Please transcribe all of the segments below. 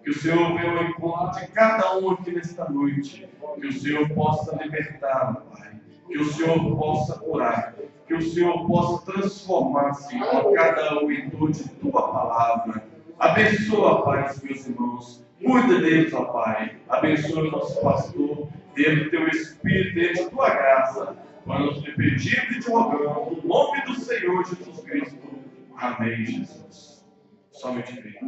Que o Senhor venha ao encontro de cada um aqui nesta noite. Que o Senhor possa libertar, Pai. Que o Senhor possa curar. Que o Senhor possa transformar, Senhor, cada um em torno de Tua palavra. Abençoa, Pai, os meus irmãos. Cuida deles, ó Pai. Abençoa o nosso pastor. Dê do Teu Espírito, dê de Tua graça. Para nós lhe pedimos e te rogamos, no nome do Senhor Jesus Cristo. Amém, Jesus. Somente creia.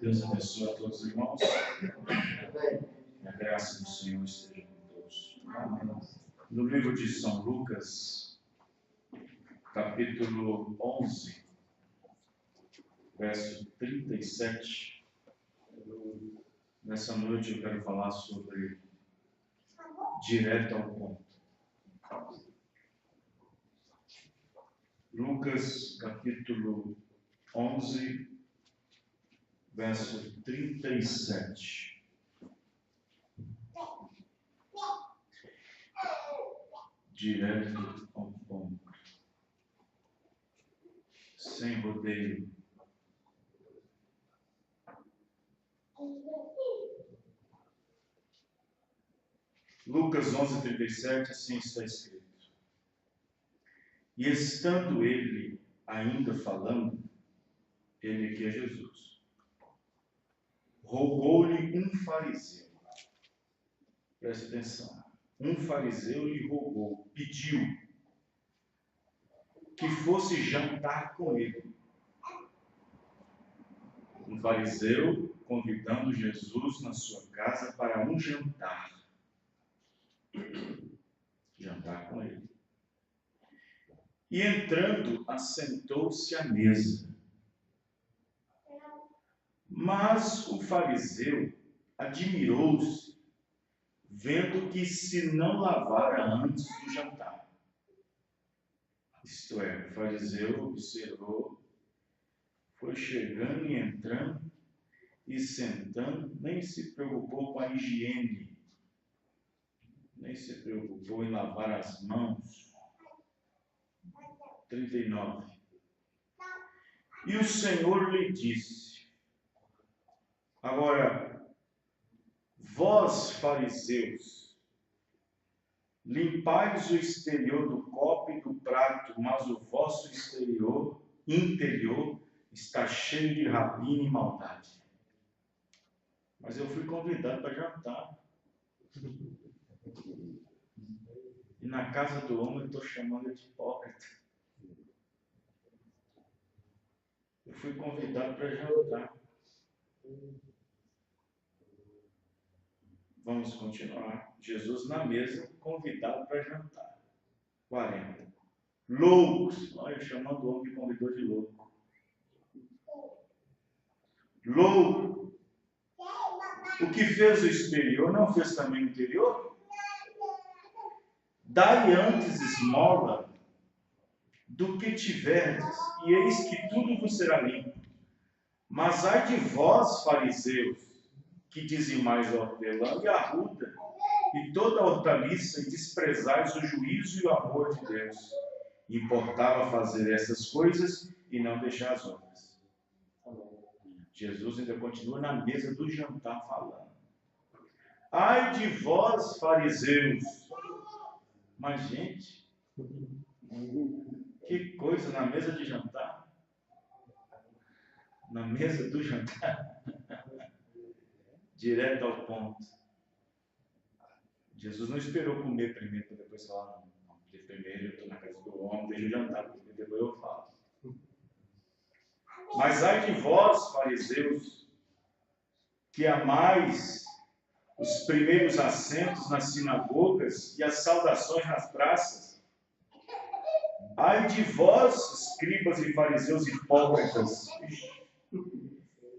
Deus abençoe a todos os irmãos. Que a graça do Senhor esteja com todos. No livro de São Lucas, capítulo 11, verso 37. Nessa noite eu quero falar sobre direto ao ponto. Lucas, capítulo 11, verso 37. Direto ao ponto. Sem rodeio. Lucas 11, 37, assim está escrito. E estando ele ainda falando, ele aqui é Jesus, rogou-lhe um fariseu. Preste atenção. Um fariseu lhe rogou, pediu que fosse jantar com ele. Um fariseu convidando Jesus na sua casa para um jantar. Jantar com ele. E entrando, assentou-se à mesa. Mas o fariseu admirou-se, vendo que se não lavara antes do jantar. Isto é, o fariseu observou, foi chegando e entrando e sentando, nem se preocupou com a higiene, nem se preocupou em lavar as mãos. 39. E o Senhor lhe disse: agora, vós, fariseus, limpais o exterior do copo e do prato, mas o vosso interior está cheio de rapina e maldade. Mas eu fui convidado para jantar. E na casa do homem eu estou chamando de hipócrita. Eu fui convidado para jantar. Vamos continuar. Jesus na mesa, convidado para jantar. 40. Loucos. Olha, chamando o homem que convidou de louco. Louco. O que fez o exterior, não fez também o interior? Dai antes esmola do que tiverdes, e eis que tudo vos será limpo. Mas ai de vós, fariseus, que dizimais a hortelã e a arruda, e toda a hortaliça, e desprezais o juízo e o amor de Deus. Importava fazer essas coisas e não deixar as outras. Jesus ainda continua na mesa do jantar falando. Ai de vós, fariseus! Mas, gente, que coisa na mesa de jantar. Na mesa do jantar. Direto ao ponto. Jesus não esperou comer primeiro para depois falar, não. Primeiro eu estou na casa do homem, deixa eu jantar, porque depois eu falo. Mas ai de vós, fariseus, que amais os primeiros assentos nas sinagogas e as saudações nas praças. Ai de vós, escribas e fariseus hipócritas,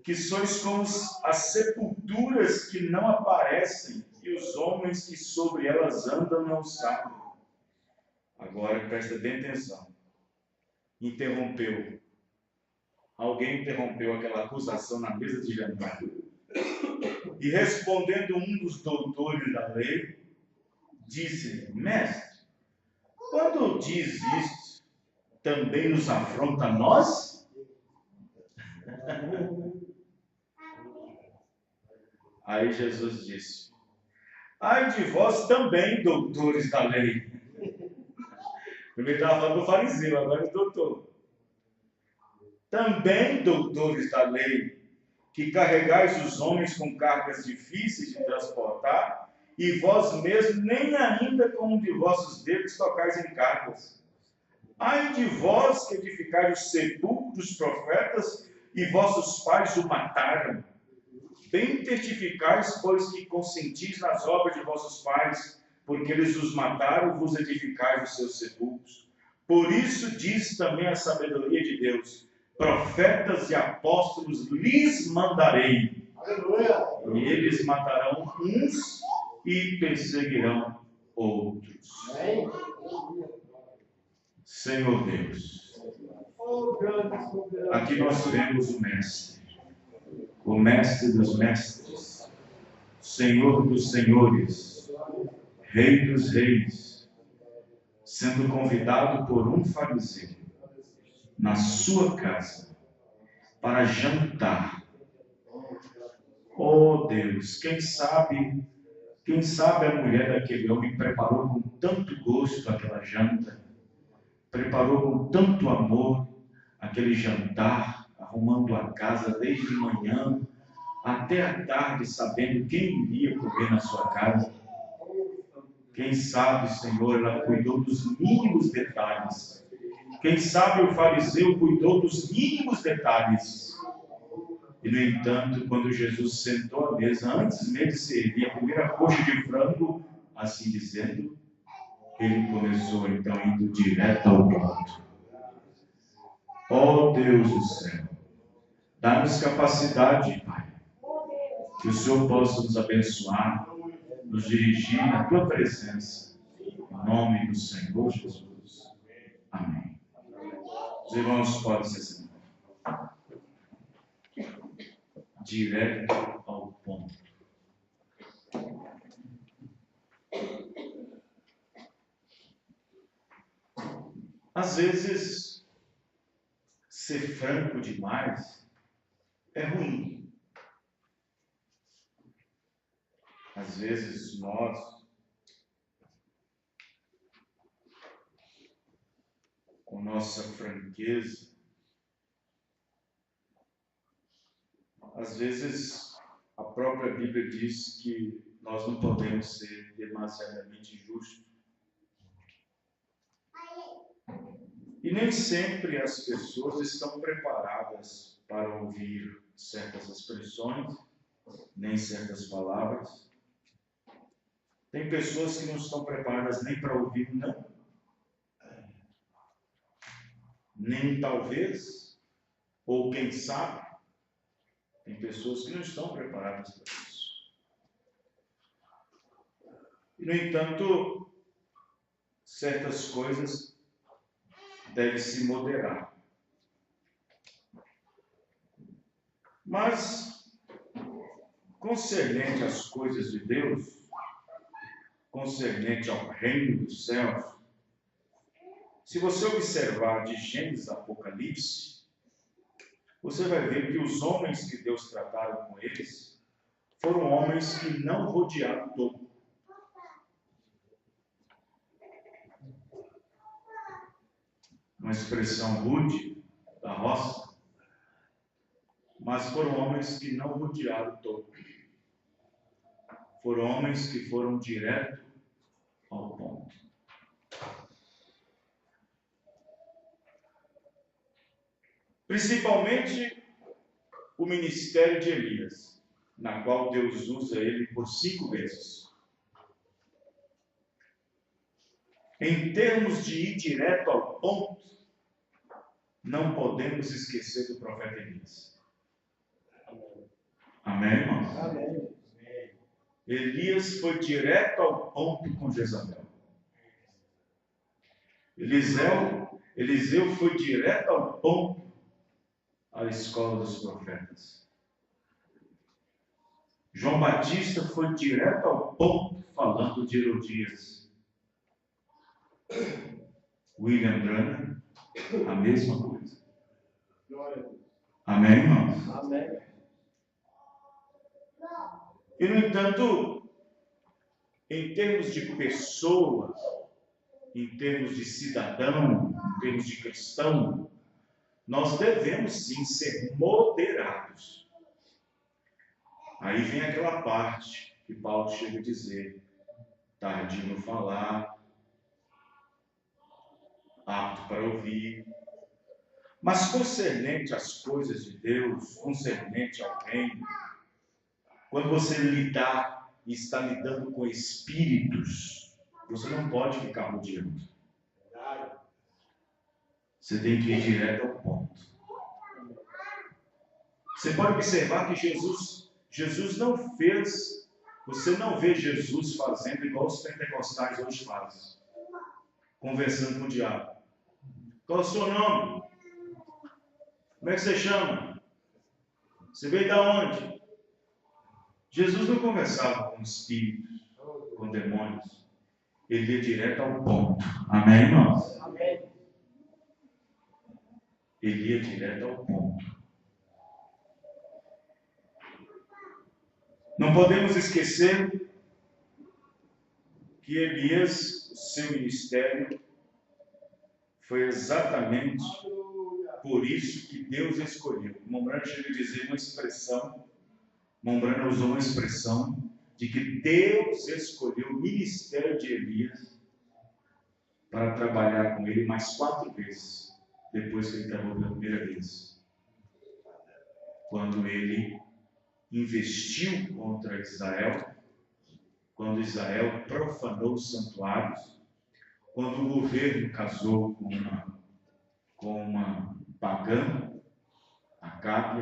que sois como as sepulturas que não aparecem, e os homens que sobre elas andam não sabem. Agora presta bem atenção. Alguém interrompeu aquela acusação na mesa de jantar. E respondendo um dos doutores da lei, disse: Mestre, quando diz isto, também nos afronta a nós? Aí Jesus disse: ai de vós também, doutores da lei. Primeiro estava falando do fariseu, agora é doutor. Também, doutores da lei, que carregais os homens com cargas difíceis de transportar, e vós mesmos nem ainda com um de vossos dedos tocais em cargas. Ai de vós que edificais o sepulcro dos profetas, e vossos pais o mataram. Bem testificais, pois, que consentis nas obras de vossos pais, porque eles os mataram, vos edificais os seus sepulcros. Por isso diz também a sabedoria de Deus: profetas e apóstolos lhes mandarei. Aleluia. E eles matarão uns e perseguirão outros. Amém. Senhor Deus, aqui nós temos o mestre dos mestres, Senhor dos senhores, Rei dos reis, sendo convidado por um fariseu na sua casa para jantar. Oh Deus, quem sabe a mulher daquele homem preparou com tanto gosto aquela janta, preparou com tanto amor aquele jantar, arrumando a casa desde manhã até a tarde, sabendo quem iria comer na sua casa. Quem sabe, Senhor, ela cuidou dos mínimos detalhes. Quem sabe o fariseu cuidou dos mínimos detalhes. E, no entanto, quando Jesus sentou à mesa, antes mesmo de servir a primeira coxa de frango, assim dizendo, ele começou então indo direto ao ponto. Ó Deus do céu, dá-nos capacidade, Pai, que o Senhor possa nos abençoar, nos dirigir na Tua presença, em nome do Senhor Jesus. Amém. Os irmãos podem se sentar. Direto ao ponto. Às vezes, ser franco demais é ruim. Às vezes, nós, com nossa franqueza, às vezes, a própria Bíblia diz que nós não podemos ser demasiadamente justos. E nem sempre as pessoas estão preparadas para ouvir certas expressões, nem certas palavras. Tem pessoas que não estão preparadas nem para ouvir não, nem talvez, ou quem sabe. Tem pessoas que não estão preparadas para isso. E, no entanto, certas coisas devem se moderar. Mas, concernente às coisas de Deus, concernente ao reino dos céus, se você observar de Gênesis a Apocalipse, você vai ver que os homens que Deus trataram com eles foram homens que não rodearam topo. Uma expressão rude da roça, mas foram homens que não rodearam topo. Foram homens que foram direto ao ponto. Principalmente o ministério de Elias, na qual Deus usa ele por 5 vezes. Em termos de ir direto ao ponto, não podemos esquecer do profeta Elias. Amém, irmãos? Amém. Elias foi direto ao ponto com Jezabel. Eliseu foi direto ao ponto à escola dos profetas. João Batista foi direto ao ponto falando de Herodias. William Branham, a mesma coisa. Amém, irmãos? Amém. E, no entanto, em termos de pessoa, em termos de cidadão, em termos de cristão, nós devemos sim ser moderados. Aí vem aquela parte que Paulo chega a dizer: tardio no falar, apto para ouvir. Mas concernente às coisas de Deus, concernente ao reino, quando você lidar e está lidando com espíritos, você não pode ficar rodeando. Você tem que ir direto ao ponto. Você pode observar que Jesus não fez, você não vê Jesus fazendo igual os pentecostais hoje fazem, conversando com o diabo. Qual é o seu nome? Como é que você chama? Você veio da onde? Jesus não conversava com espíritos, com demônios. Ele ia direto ao ponto. Amém, irmãos? Amém. Ele ia direto ao ponto. Não podemos esquecer que Elias, o seu ministério, foi exatamente por isso que Deus escolheu. Mombrana chega a dizer uma expressão, Mombrana usou uma expressão de que Deus escolheu o ministério de Elias para trabalhar com ele mais 4 vezes, depois que ele trabalhou pela primeira vez. Quando ele investiu contra Israel, quando Israel profanou os santuários, quando o governo casou com uma pagã, Acabe,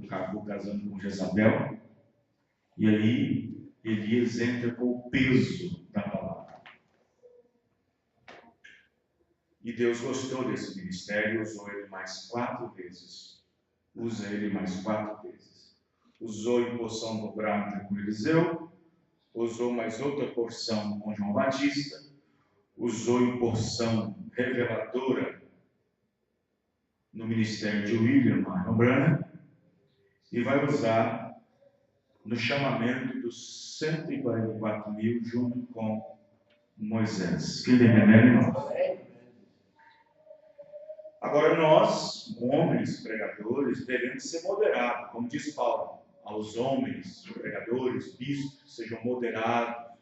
acabou casando com Jezabel, e aí Elias entra com o peso da palavra. E Deus gostou desse ministério e usou ele mais 4 vezes. Usa ele mais 4 vezes. Usou em porção dobrada com Eliseu, usou mais outra porção com João Batista, usou em porção reveladora no ministério de William Branham, e vai usar no chamamento dos 144 mil junto com Moisés. Que entendem, irmãos? Agora nós, homens pregadores, devemos ser moderados, como diz Paulo, aos homens pregadores, bispos, sejam moderados.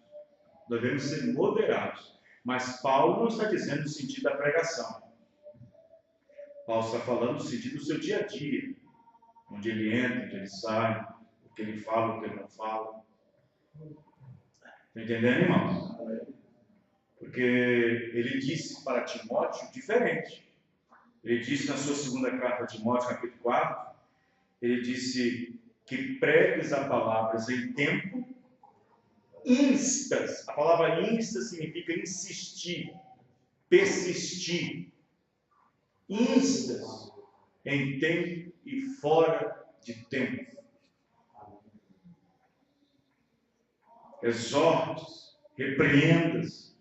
Devemos ser moderados. Mas Paulo não está dizendo no sentido da pregação. Paulo está falando no sentido do seu dia a dia, onde ele entra, onde ele sai, o que ele fala, o que ele não fala. Está entendendo, irmãos? Porque ele disse para Timóteo diferente. Ele disse na sua segunda carta a Timóteo, capítulo 4, ele disse que pregues a palavras em tempo instas. A palavra insta significa insistir, persistir. Instas em tempo e fora de tempo. Exortes, repreendas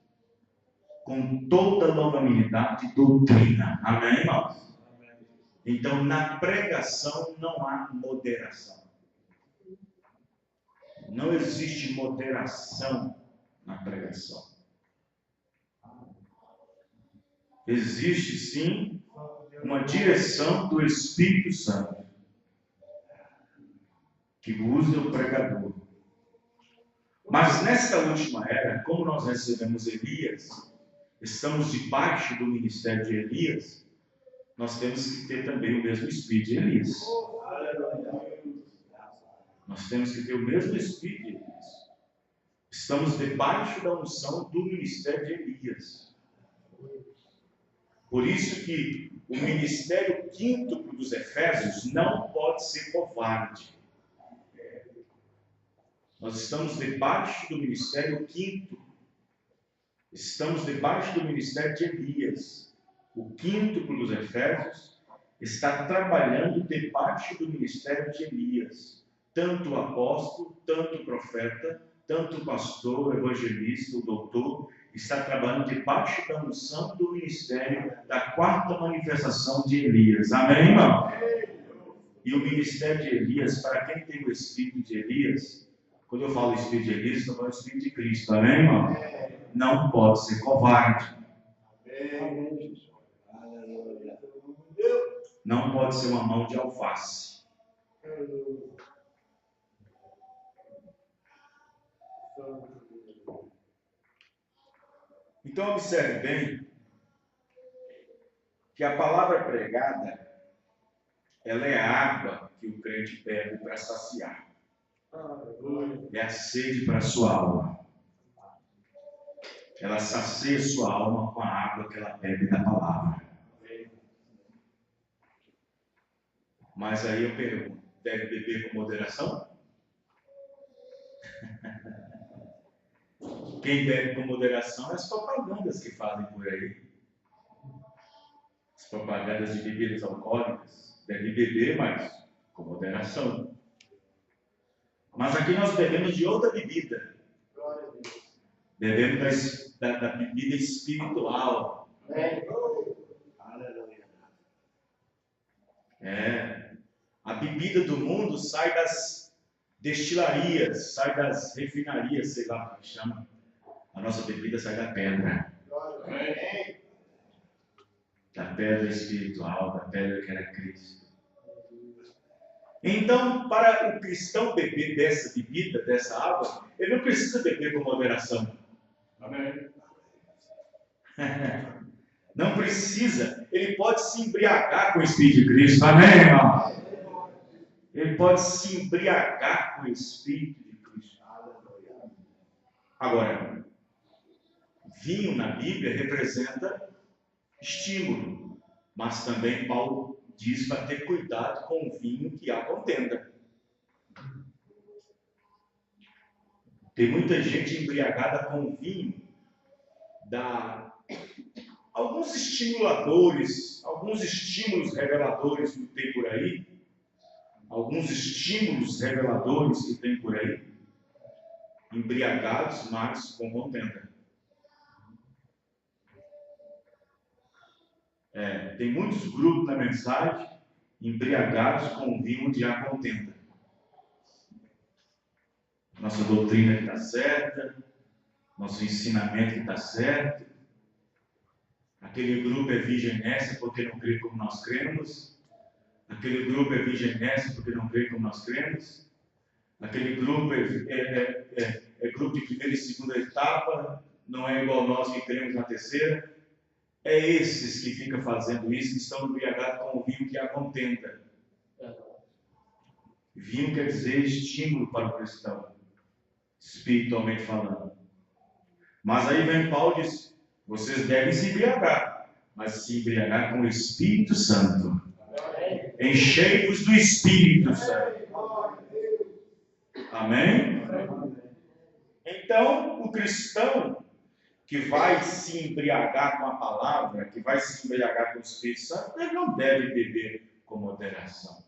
com toda longanimidade e doutrina. Amém, irmãos? Então, na pregação não há moderação. Não existe moderação na pregação. Existe, sim, uma direção do Espírito Santo que usa o pregador. Mas nesta última era, como nós recebemos Elias, estamos debaixo do ministério de Elias, nós temos que ter também o mesmo espírito de Elias. Nós temos que ter o mesmo espírito de Elias. Estamos debaixo da unção do ministério de Elias. Por isso que o ministério quíntuplo dos Efésios não pode ser covarde. Nós estamos debaixo do ministério quíntuplo. Estamos debaixo do ministério de Elias. O quíntuplo dos Efésios está trabalhando debaixo do ministério de Elias. Tanto o apóstolo, tanto o profeta, tanto o pastor, o evangelista, o doutor, está trabalhando debaixo da unção do ministério da quarta manifestação de Elias. Amém, irmão? E o ministério de Elias, para quem tem o espírito de Elias, quando eu falo espírito de Elias, estou falando espírito de Cristo. Amém, irmão? Não pode ser covarde. Não pode ser uma mão de alface. Então observe bem que a palavra pregada, ela é a água que o crente bebe para saciar. É a sede para a sua alma. Ela sacia sua alma com a água que ela bebe da palavra. Mas aí eu pergunto, deve beber com moderação? Quem bebe com moderação é as propagandas que fazem por aí. As propagandas de bebidas alcoólicas. Deve beber, mas com moderação. Mas aqui nós bebemos de outra bebida. Bebemos da bebida espiritual. A bebida do mundo sai das destilarias, sai das refinarias, sei lá como chama. A nossa bebida sai da pedra. Da pedra espiritual, da pedra que era Cristo. Então, para o cristão beber dessa bebida, dessa água, ele não precisa beber com moderação. Amém? Não precisa. Ele pode se embriagar com o Espírito de Cristo. Amém, irmão? Ele pode se embriagar com o Espírito de Cristo. Agora, vinho na Bíblia representa estímulo, mas também Paulo diz para ter cuidado com o vinho que há contenda. Tem muita gente embriagada com o vinho alguns estimuladores, alguns estímulos reveladores que tem por aí, embriagados, mas com contenda. Tem muitos grupos na mensagem embriagados com o vinho onde há contenda. Nossa doutrina que está certa, nosso ensinamento que está certo. Aquele grupo é vigenésio porque não crê como nós cremos. Aquele grupo é vigenésio porque não crê como nós cremos. Aquele grupo é grupo de primeira e segunda etapa, não é igual nós que cremos na terceira. É esses que ficam fazendo isso, que estão embriagados com o vinho que há contenda. Vinho quer dizer estímulo para o cristão, espiritualmente falando. Mas aí vem Paulo e diz, vocês devem se embriagar, mas se embriagar com o Espírito Santo. Enchei-vos do Espírito Santo. Amém? Então, o cristão que vai se embriagar com a palavra, que vai se embriagar com o Espírito Santo, ele não deve beber com moderação.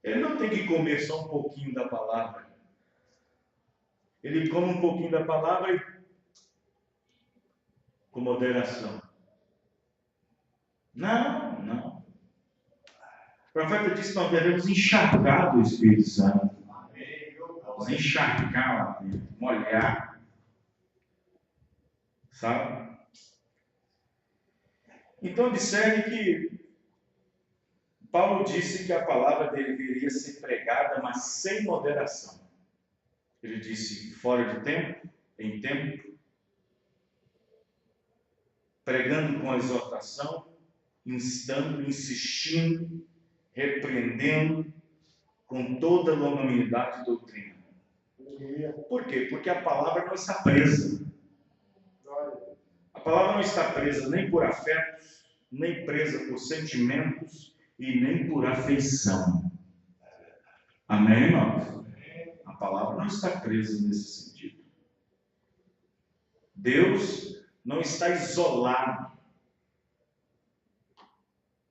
Ele não tem que comer só um pouquinho da palavra. ele come um pouquinho da palavra e com moderação. Não, não. O profeta disse que nós devemos encharcar do Espírito Santo. Vamos encharcar lá dentro, molhar. Sabe? Então observe que Paulo disse que a palavra deveria ser pregada, mas sem moderação. Ele disse fora de tempo, em tempo, pregando com exortação, instando, insistindo, repreendendo com toda longanimidade e doutrina. Por quê? Porque a palavra não está presa. A palavra não está presa nem por afetos, nem presa por sentimentos e nem por afeição. Amém, irmãos? A palavra não está presa nesse sentido. Deus não está isolado.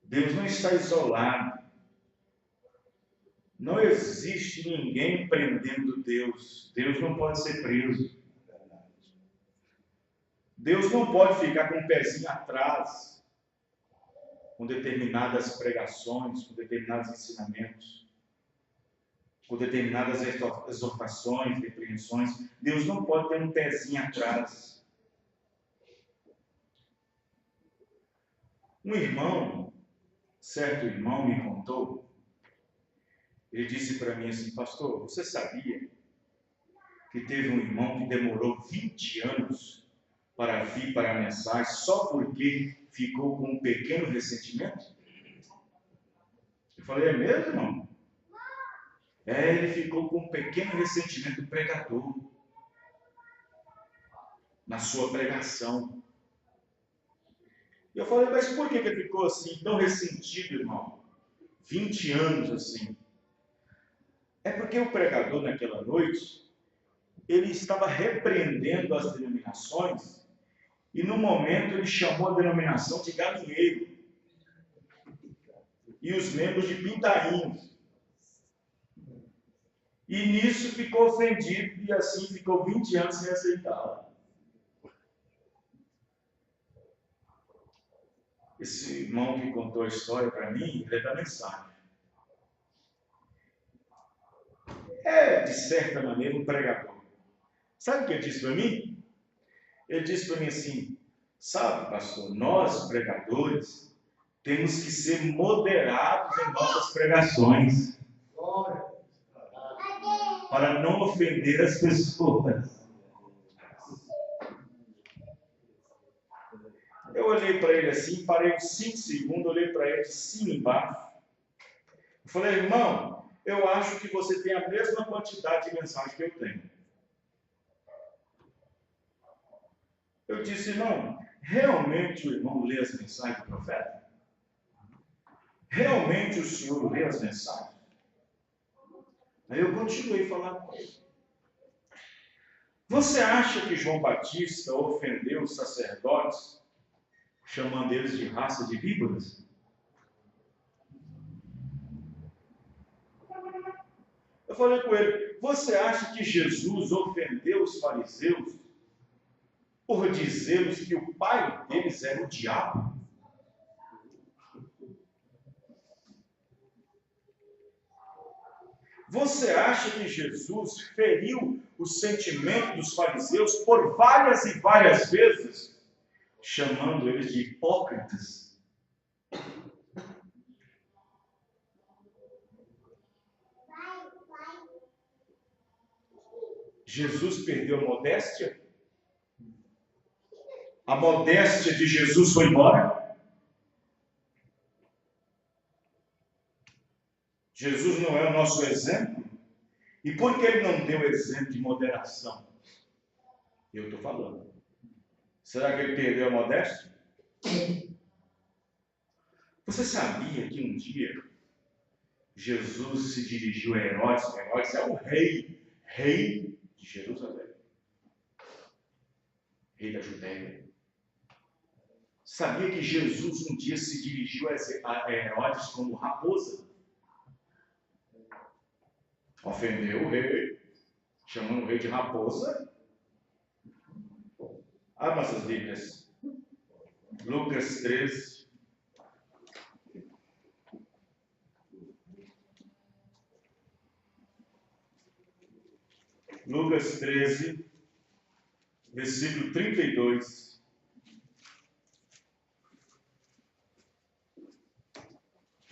Deus não está isolado. Não existe ninguém prendendo Deus. Deus não pode ser preso. Deus não pode ficar com o pezinho atrás com determinadas pregações, com determinados ensinamentos, com determinadas exortações, repreensões. Deus não pode ter um pezinho atrás. Um irmão, certo irmão me contou, ele disse para mim assim: pastor, você sabia que teve um irmão que demorou 20 anos para vir para a mensagem só porque ficou com um pequeno ressentimento? Eu falei: é mesmo, irmão? Ele ficou com um pequeno ressentimento do pregador na sua pregação. Eu falei: mas por que ele ficou assim, tão ressentido, irmão? 20 anos assim. É porque o pregador naquela noite, ele estava repreendendo as denominações e no momento ele chamou a denominação de galinheiro e os membros de pintainhos. E nisso ficou ofendido e assim ficou 20 anos sem aceitá-la. Esse irmão que contou a história para mim, ele é da mensagem. É, de certa maneira, um pregador. Sabe o que ele disse para mim? Ele disse para mim assim: sabe, pastor, nós, pregadores, temos que ser moderados em nossas pregações para não ofender as pessoas. Eu olhei para ele assim, parei uns 5 segundos, olhei para ele de cima e embaixo. Eu falei: irmão, eu acho que você tem a mesma quantidade de mensagem que eu tenho. Eu disse: não, realmente o irmão lê as mensagens do profeta? Realmente o senhor lê as mensagens? Aí eu continuei falando com ele. Você acha que João Batista ofendeu os sacerdotes, chamando eles de raça de víboras? Eu falei com ele: você acha que Jesus ofendeu os fariseus por dizer-lhes que o pai deles era o diabo? Você acha que Jesus feriu o sentimento dos fariseus por várias e várias vezes, chamando eles de hipócritas? Jesus perdeu a modéstia? A modéstia de Jesus foi embora? Jesus não é o nosso exemplo? E por que ele não deu exemplo de moderação? Eu estou falando. Será que ele perdeu a modéstia? Você sabia que um dia Jesus se dirigiu a Herodes? Herodes é o rei de Jerusalém, rei da Judéia. Sabia que Jesus um dia se dirigiu a Herodes como raposa? Ofendeu o rei. chamando o rei de raposa. Abra nossas Bíblias. Lucas 13. Lucas 13, versículo 32.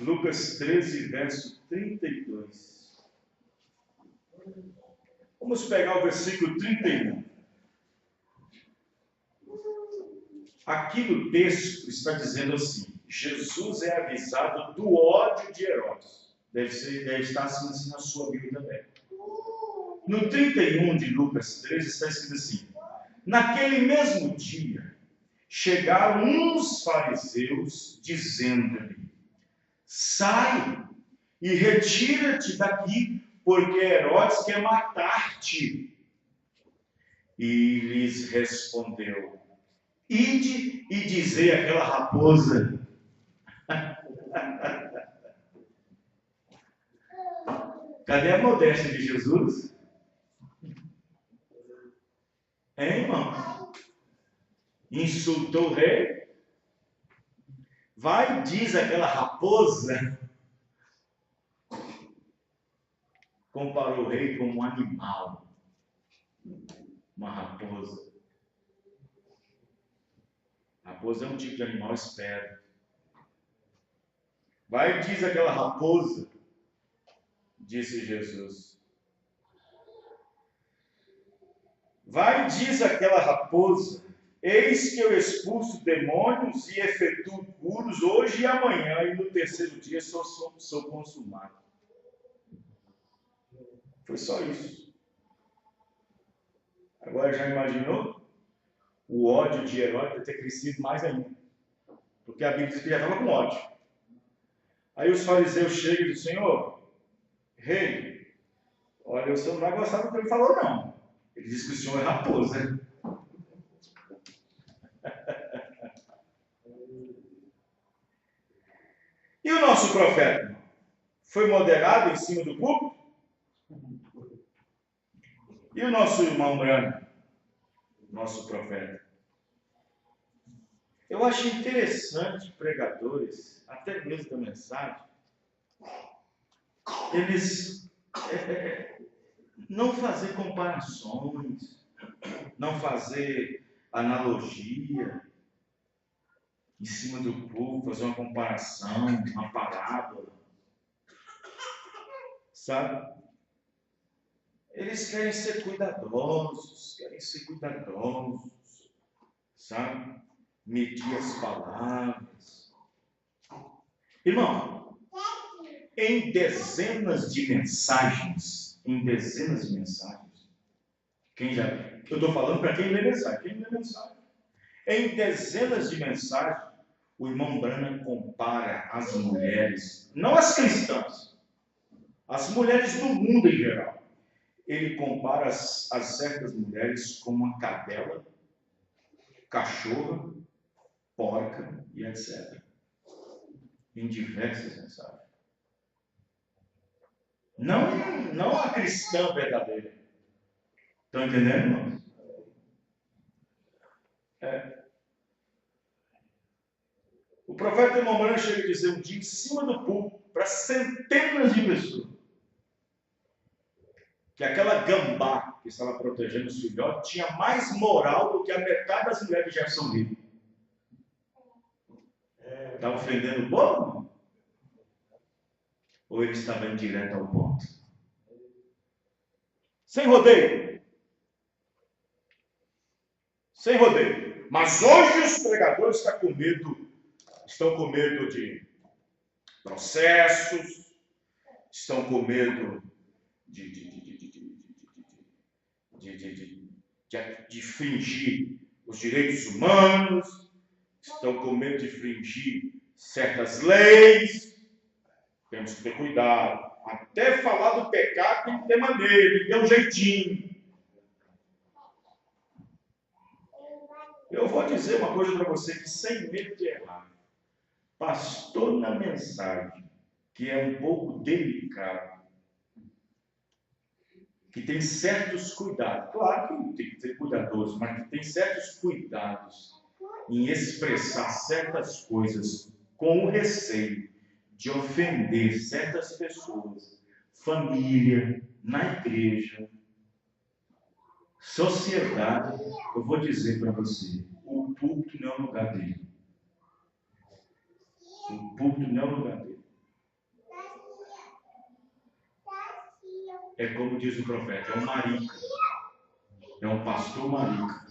Lucas 13, verso 32. Vamos pegar o versículo 31. Aqui no texto está dizendo assim: Jesus é avisado do ódio de Herodes. Deve estar assim na sua Bíblia também. No 31 de Lucas 13 está escrito assim: naquele mesmo dia, chegaram uns fariseus dizendo-lhe: sai e retira-te daqui, porque Herodes quer matar-te. E lhes respondeu: ide e dizei àquela raposa. Cadê a modéstia de Jesus? Hein, irmão? Insultou o rei? Vai, diz aquela raposa. Comparou o rei como um animal. Uma raposa. Raposa é um tipo de animal esperto. Vai, diz aquela raposa, disse Jesus. Vai, diz aquela raposa, eis que eu expulso demônios e efetuo curos hoje e amanhã, e no terceiro dia sou consumado. Foi só isso. Agora já imaginou? O ódio de Herodes ter crescido mais ainda. Porque a Bíblia diz que já estava com ódio. Aí os fariseus chegam e dizem: Senhor, rei, olha, o senhor não vai gostar do que ele falou, não. Ele diz que o senhor é raposa. E o nosso profeta? Foi moderado em cima do púlpito? E o nosso irmão Brano? Nosso profeta? Eu acho interessante pregadores, até mesmo da mensagem, eles não fazer comparações, não fazer analogia em cima do púlpito, fazer uma comparação, uma parábola, sabe? Eles querem ser cuidadosos, sabe? Medir as palavras. Irmão, em dezenas de mensagens, eu estou falando para quem lê mensagem, em dezenas de mensagens, o irmão Branham compara as mulheres, não as cristãs, as mulheres do mundo em geral. Ele compara as certas mulheres com uma cadela, cachorra, porca e etc. Em diversas mensagens. Não a cristã verdadeira. Estão entendendo, irmãos? O profeta irmão Branham chega a dizer um dia em cima do púlpito para centenas de pessoas que aquela gambá que estava protegendo os filhotes tinha mais moral do que a metade das mulheres de Jefferson Lee. Está ofendendo o povo? Ou ele estava indo direto ao ponto? Sem rodeio. Mas hoje os pregadores estão com medo de processos, estão com medo de infringir os direitos humanos, estão com medo de infringir certas leis. Temos que ter cuidado. Até falar do pecado tem que ter maneira, tem que ter um jeitinho. Eu vou dizer uma coisa para você que, sem medo de errar, pastor na mensagem, que é um pouco delicado, que tem certos cuidados, claro que tem que ser cuidadoso, mas que tem certos cuidados em expressar certas coisas com o receio de ofender certas pessoas, família, na igreja, sociedade, eu vou dizer para você, o púlpito não é o lugar dele. O púlpito não é o lugar dele. É como diz o profeta, é um marica. É um pastor marica.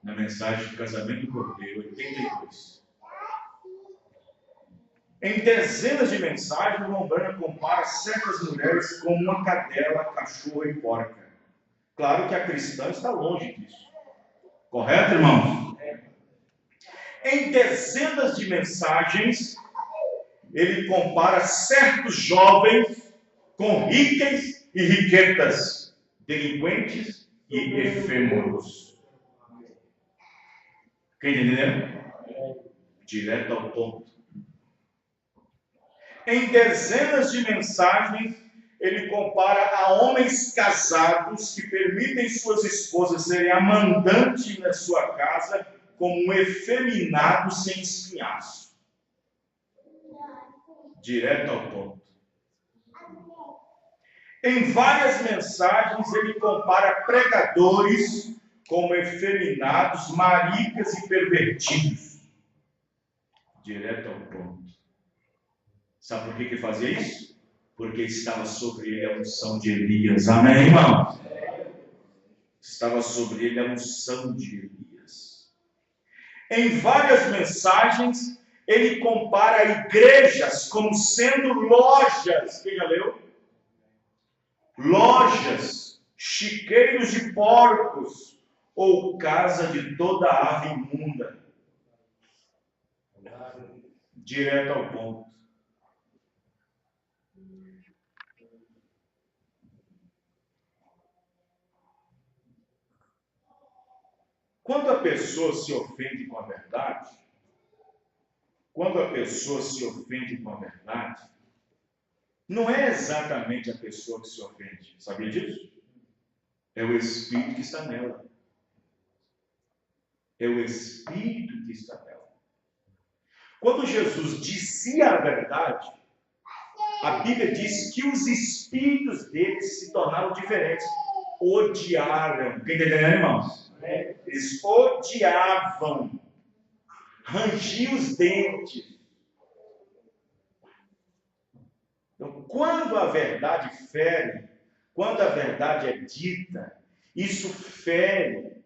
Na mensagem de casamento do Cordeiro, 82. Em dezenas de mensagens, o irmão Branham compara certas mulheres como uma cadela, cachorro e porca. Claro que a cristã está longe disso. Correto, irmãos? Em dezenas de mensagens, ele compara certos jovens com ricas e riquetas, delinquentes e efêmeros. Quem entendeu? Direto ao ponto. Em dezenas de mensagens, ele compara a homens casados que permitem suas esposas serem a mandante na sua casa como um efeminado sem espinhaço. Direto ao ponto. Em várias mensagens, ele compara pregadores como efeminados, maricas e pervertidos. Direto ao ponto. Sabe por que ele fazia isso? Porque estava sobre ele a unção de Elias. Amém, irmão? Estava sobre ele a unção de Elias. Em várias mensagens, ele compara igrejas como sendo lojas. Quem já leu? Lojas, chiqueiros de porcos, ou casa de toda ave imunda. Direto ao ponto. Quando a pessoa se ofende com a verdade, não é exatamente a pessoa que se ofende. Sabia disso? É o Espírito que está nela. É o Espírito que está nela. Quando Jesus dizia a verdade, a Bíblia diz que os espíritos deles se tornaram diferentes. Odiaram. Quem está entendendo, irmãos? Eles odiavam. Rangiam os dentes. Então, quando a verdade fere, quando a verdade é dita, isso fere.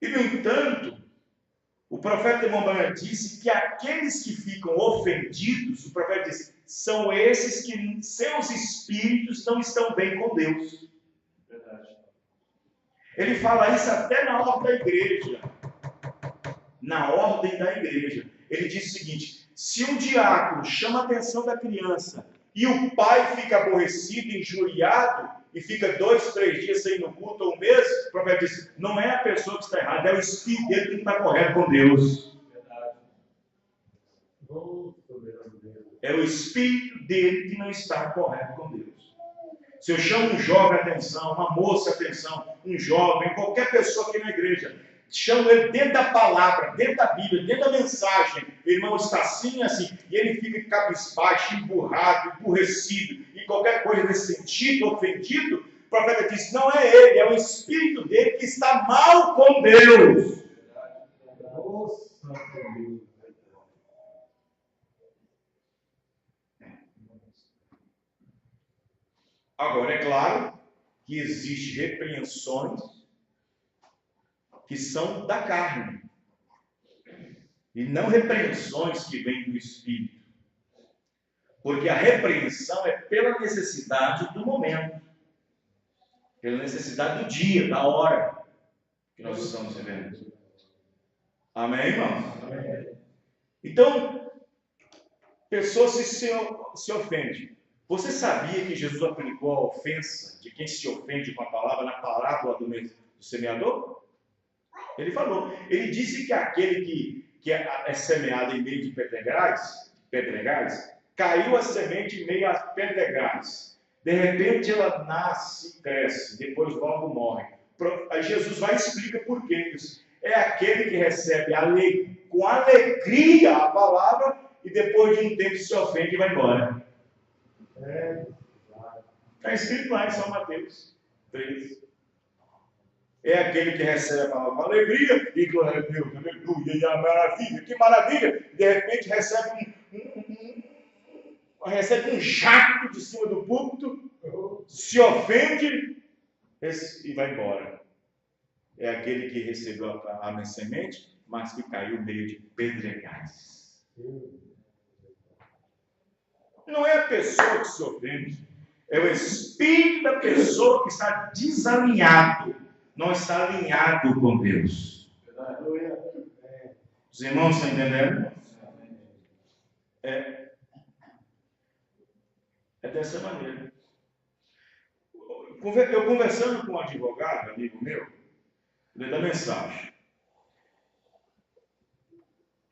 E, no entanto, o profeta irmão Branham disse que aqueles que ficam ofendidos, o profeta disse, são esses que seus espíritos não estão bem com Deus. Verdade. Ele fala isso até na ordem da igreja. Na ordem da igreja. Ele diz o seguinte, se um diácono chama a atenção da criança e o pai fica aborrecido, injuriado, e fica 2, 3 dias sem ir no culto ou um mês, o profeta diz, não é a pessoa que está errada, é o espírito dele que não está correto com Deus. Verdade. É o espírito dele que não está correto com Deus. Se eu chamo um jovem atenção, uma moça atenção, um jovem, qualquer pessoa aqui na igreja, chamo ele dentro da palavra, dentro da Bíblia, dentro da mensagem, o irmão está assim, e ele fica cabisbaixo, emburrado, emburrecido, e qualquer coisa nesse sentido, ofendido, o profeta diz, não é ele, é o espírito dele que está mal com Deus. Agora, é claro que existem repreensões que são da carne, e não repreensões que vêm do Espírito. Porque a repreensão é pela necessidade do momento, pela necessidade do dia, da hora que nós estamos vivendo. Amém, irmão? Amém. Então, pessoas se ofendem. Você sabia que Jesus aplicou a ofensa de quem se ofende com a palavra na parábola do semeador? Ele falou. Ele disse que aquele que é semeado em meio de pedregais, caiu a semente em meio a pedregais. De repente ela nasce, cresce, depois logo morre. Aí Jesus vai e explica por que isso. É aquele que recebe com alegria a palavra e depois de um tempo se ofende e vai embora. Está escrito lá em São Mateus 3. É aquele que recebe a palavra com alegria e glória a Deus, aleluia, maravilha, que maravilha. De repente recebe um jato de cima do púlpito, se ofende e vai embora. É aquele que recebeu a semente, mas que caiu meio de pedregais. Não é a pessoa que se ofende, é o espírito da pessoa que está desalinhado, não está alinhado com Deus. Os irmãos estão entendendo? É dessa maneira. Eu conversando com um advogado, amigo meu, ele dá mensagem.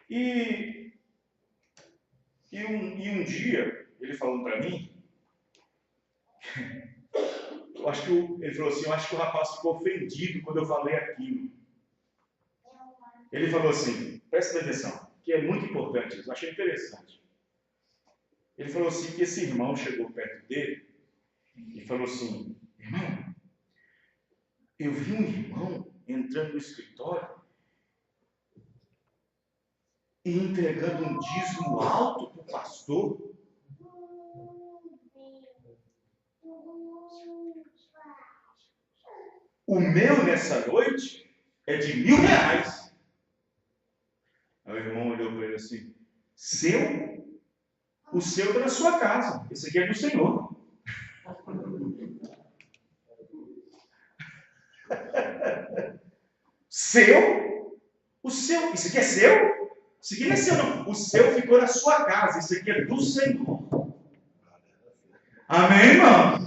E um dia, ele falou para mim, ele falou assim, eu acho que o rapaz ficou ofendido quando eu falei aquilo. Ele falou assim, presta atenção, que é muito importante isso, eu achei interessante. Ele falou assim, que esse irmão chegou perto dele e falou assim, irmão, eu vi um irmão entrando no escritório e entregando um dízimo alto para o pastor. O meu nessa noite é de R$1.000. Aí o irmão olhou para ele assim, seu? O seu está na sua casa, esse aqui é do Senhor. Seu? O seu? Isso aqui é seu? Isso aqui não é seu, não. O seu ficou na sua casa, isso aqui é do Senhor. Amém, irmão?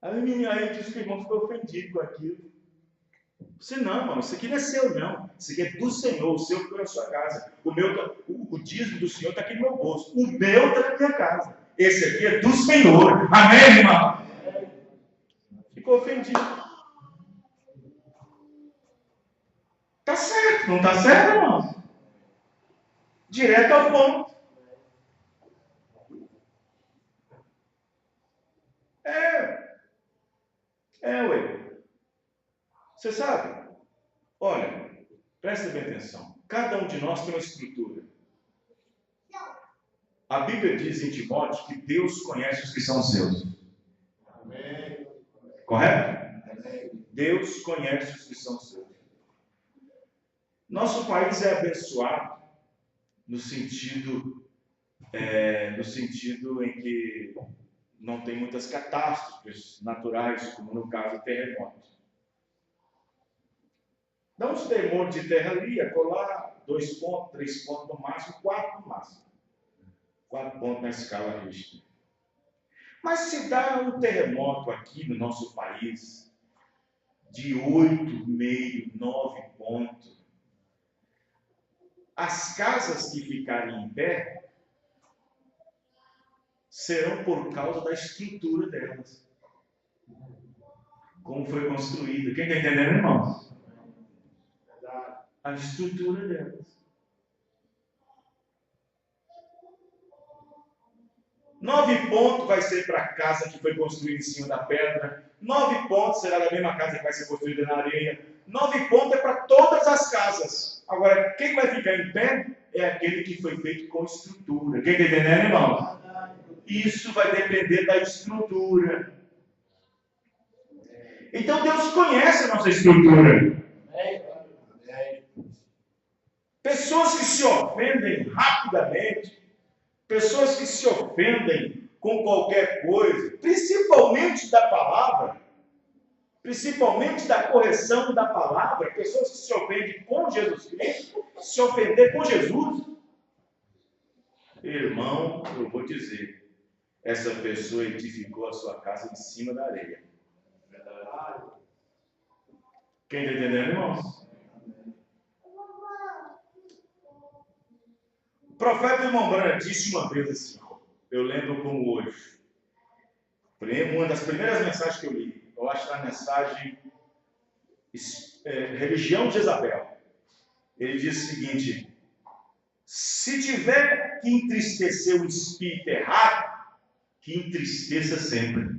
Aí disse que o irmão ficou ofendido com aquilo. Você não, irmão, isso aqui não é seu, não. Isso aqui é do Senhor, o seu ficou na sua casa. O dízimo do Senhor está aqui no meu bolso. O meu está na minha casa. Esse aqui é do Senhor. Amém, irmão? Ficou ofendido. Está certo, não está certo, irmão? Direto ao ponto. Ué. Você sabe? Olha, presta bem atenção. Cada um de nós tem uma estrutura. A Bíblia diz em Timóteo que Deus conhece os que são seus. Amém. Correto? Amém. Deus conhece os que são seus. Nosso país é abençoado no sentido em que não tem muitas catástrofes naturais, como no caso do terremoto. Dá uns tremores de terra ali, acolá, 2 pontos, 3 pontos no máximo, 4 no máximo. 4 pontos na escala Richter. Mas se dá um terremoto aqui no nosso país, de 8,5, 9 pontos, as casas que ficarem em pé serão por causa da estrutura delas. Como foi construída. Quem está entendendo, irmãos? A estrutura delas. 9 pontos vai ser para a casa que foi construída em cima da pedra. 9 pontos será da mesma casa que vai ser construída na areia. 9 pontos é para todas as casas. Agora, quem vai ficar em pé é aquele que foi feito com estrutura. Quem está entendendo, irmão? Isso vai depender da estrutura. Então, Deus conhece a nossa estrutura. Pessoas que se ofendem rapidamente, pessoas que se ofendem com qualquer coisa, principalmente da palavra, principalmente da correção da palavra, pessoas que se ofendem com Jesus Cristo, se ofender com Jesus. Irmão, eu vou dizer, essa pessoa edificou a sua casa em cima da areia. Quem está entendendo, irmãos? O profeta irmão Branham disse uma vez assim, eu lembro como hoje. Uma das primeiras mensagens que eu li, eu acho que a mensagem Religião de Jezabel. Ele diz o seguinte: se tiver que entristecer o espírito errado, que entristeça sempre.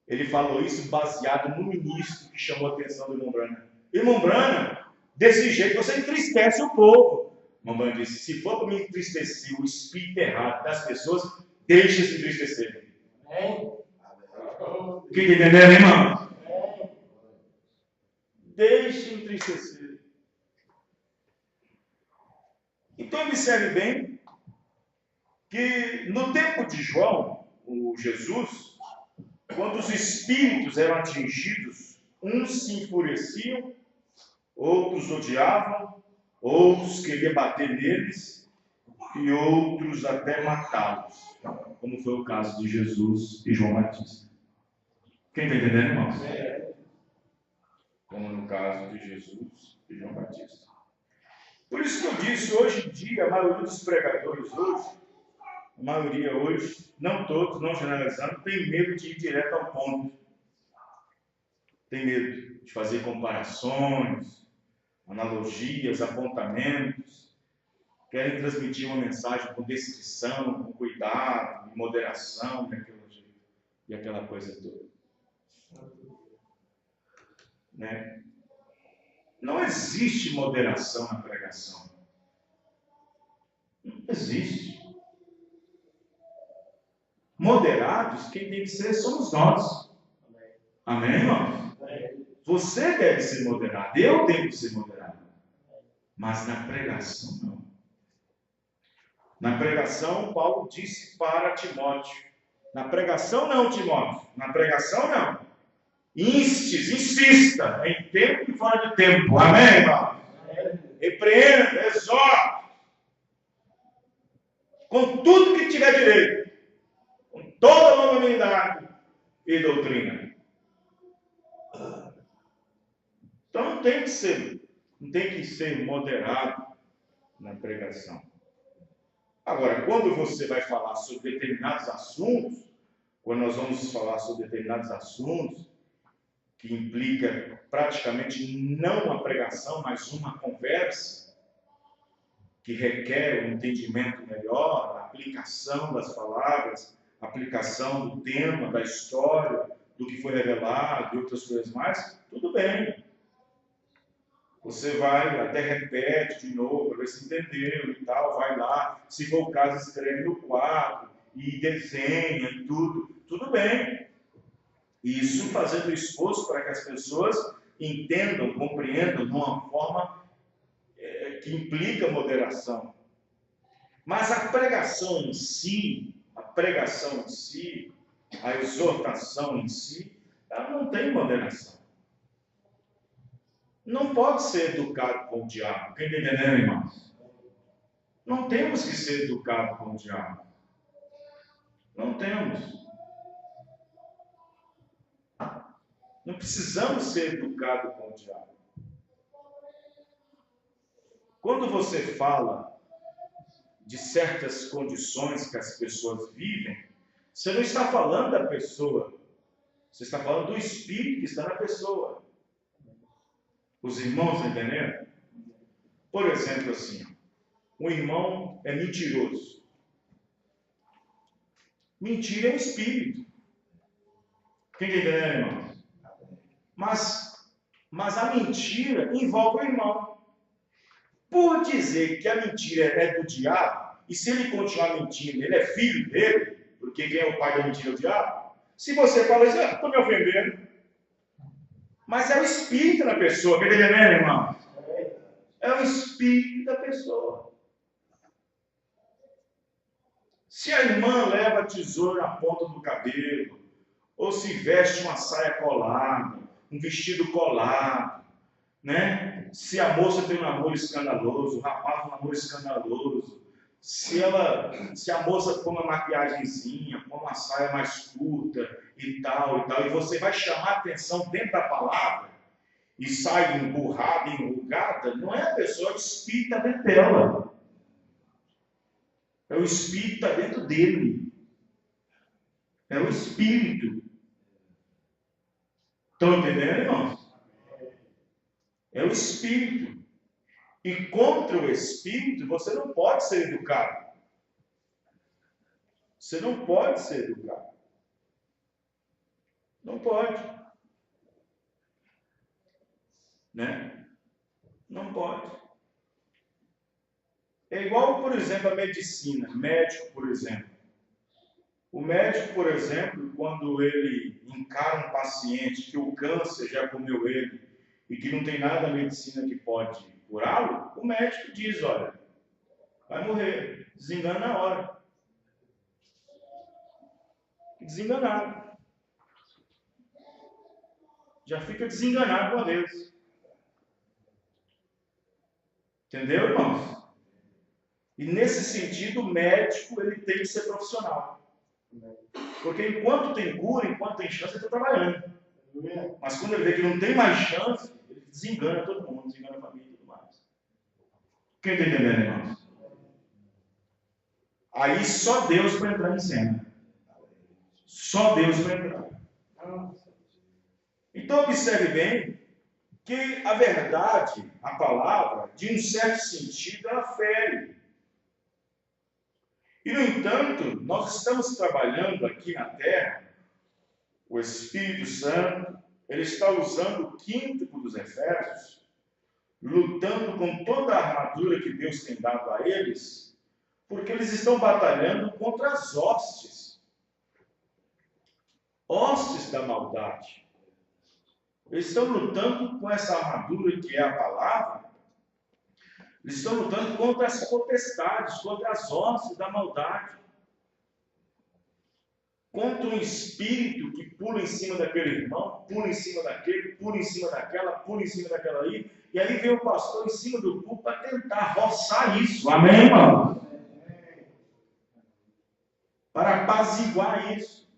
Ele falou isso baseado no ministro que chamou a atenção do irmão Branham. Irmão Branham, desse jeito você entristece o povo. O irmão Branham disse: se for para me entristecer o espírito errado das pessoas, deixe-se entristecer. O que está entendendo, irmão? Deixe entristecer. Então observe bem que no tempo de João, o Jesus, quando os espíritos eram atingidos, uns se enfureciam, outros odiavam, outros queriam bater neles e outros até matá-los, como foi o caso de Jesus e João Batista. Quem está entendendo, irmãos? Como no caso de Jesus e João Batista. Por isso que eu disse, hoje em dia, a maioria dos pregadores hoje, a maioria hoje, não todos, não generalizando, tem medo de ir direto ao ponto. Tem medo de fazer comparações, analogias, apontamentos. Querem transmitir uma mensagem com descrição, com cuidado, moderação, e aquela coisa toda. Né? Não existe moderação na pregação. Não existe. Moderados, quem tem que ser somos nós. Amém, irmão? Você deve ser moderado, eu tenho que ser moderado. Mas na pregação, não. Na pregação, Paulo disse para Timóteo: na pregação não, Timóteo, na pregação não. Insista, em tempo e fora de tempo. Amém, irmão? Repreenda, exorte, com tudo que tiver direito, com toda a longanimidade e doutrina. Então não tem que ser moderado na pregação. Agora, quando você vai falar sobre determinados assuntos, quando nós vamos falar sobre determinados assuntos, que implica praticamente não uma pregação, mas uma conversa, que requer um entendimento melhor, a aplicação das palavras, a aplicação do tema, da história, do que foi revelado e outras coisas mais, tudo bem. Você vai, até repete de novo, para ver se entendeu e tal, vai lá, se for o caso, escreve no quadro, e desenha e tudo bem. Isso fazendo esforço para que as pessoas entendam, compreendam de uma forma que implica moderação. Mas a pregação em si, a exortação em si, ela não tem moderação. Não pode ser educado com o diabo. Quem está entendendo, irmãos? Não temos que ser educados com o diabo. Não temos. Não precisamos ser educados com o diabo. Quando você fala de certas condições que as pessoas vivem, você não está falando da pessoa. Você está falando do espírito que está na pessoa. Os irmãos estão entendendo? Por exemplo, assim, um irmão é mentiroso. Mentira é um espírito. Quem está entendendo, irmão? Mas a mentira envolve o irmão. Por dizer que a mentira é do diabo, e se ele continuar mentindo, ele é filho dele, porque quem é o pai da mentira é o diabo. Se você fala isso, estou me ofendendo. Mas é o espírito da pessoa, quer entender, irmão? É o espírito da pessoa. Se a irmã leva a tesoura na ponta do cabelo, ou se veste uma saia colada, um vestido colado, né? Se a moça tem um namoro escandaloso, o rapaz tem um namoro escandaloso, se a moça põe uma maquiagemzinha, põe uma saia mais curta e tal, e você vai chamar a atenção dentro da palavra, e sai emburrada, enrugada, não é a pessoa, é o espírito dentro dela. É o espírito que está dentro dele. É o espírito. Estão entendendo, irmãos? É o espírito. E contra o espírito, você não pode ser educado. Você não pode ser educado. Não pode. Né? Não pode. É igual, por exemplo, a medicina. Médico, por exemplo. O médico, por exemplo, quando ele encara um paciente que o câncer já comeu ele e que não tem nada a medicina que pode curá-lo, o médico diz, olha, vai morrer, desengana na hora. Desenganado. Já fica desenganado uma vez. Entendeu, irmãos? E nesse sentido, o médico ele tem que ser profissional. Porque enquanto tem cura, enquanto tem chance, ele está trabalhando. Mas quando ele vê que não tem mais chance, ele desengana todo mundo, desengana a família e tudo mais. Quem está entendendo, irmãos? Aí só Deus para entrar em cena. Só Deus para entrar. Então observe bem que a verdade, a palavra, de um certo sentido, ela fere. E, no entanto, nós estamos trabalhando aqui na Terra, o Espírito Santo, ele está usando o quíntuple dos Efésios, lutando com toda a armadura que Deus tem dado a eles, porque eles estão batalhando contra as hostes da maldade. Eles estão lutando com essa armadura que é a palavra. Eles estão lutando contra as potestades, contra as hostes da maldade. Contra um espírito que pula em cima daquele irmão, pula em cima daquele, pula em cima daquela, pula em cima daquela ali. E aí vem o pastor em cima do púlpito para tentar roçar isso. Amém, irmão? Para apaziguar isso.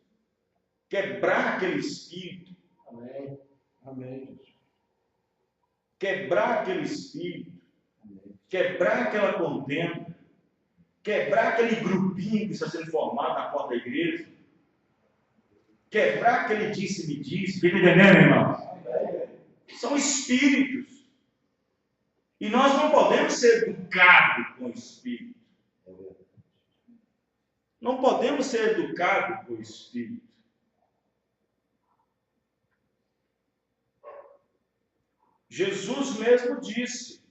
Quebrar aquele espírito. Amém. Amém. Quebrar aquele espírito. Quebrar aquela contenda. Quebrar aquele grupinho que está sendo formado na porta da igreja. Quebrar aquele disse-me-disse. Está entendendo, irmão? São espíritos. E nós não podemos ser educados com o espírito. Não podemos ser educados com o espírito. Jesus mesmo disse,